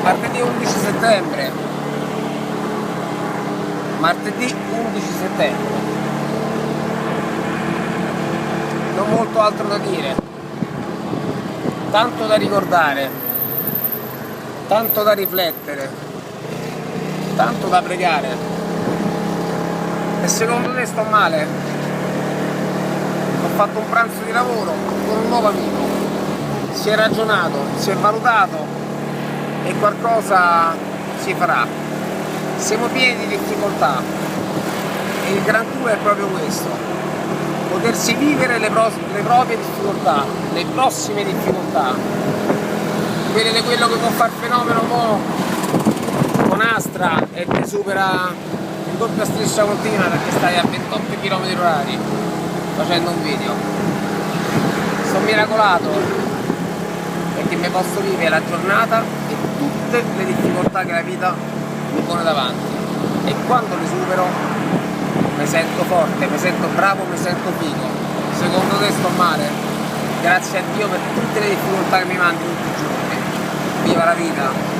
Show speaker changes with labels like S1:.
S1: Martedì 11 settembre. Martedì 11 settembre. Non molto altro da dire. Tanto da ricordare. Tanto da riflettere. Tanto da pregare. E secondo te sto male? Ho fatto un pranzo di lavoro con un nuovo amico. Si è ragionato, si è valutato e qualcosa si farà. Siamo pieni di difficoltà e il gran culo è proprio questo: potersi vivere le proprie difficoltà, le prossime difficoltà, quelle di quello che può far fenomeno mo con Astra e che supera in doppia striscia continua perché stai a 28 km/h facendo un video. Sono miracolato perché mi posso vivere la giornata e tutte le difficoltà che la vita mi pone davanti, e quando le supero mi sento forte, mi sento bravo, mi sento figo. Secondo te sto male? Grazie a Dio per tutte le difficoltà che mi mandi tutti i giorni. Viva la vita!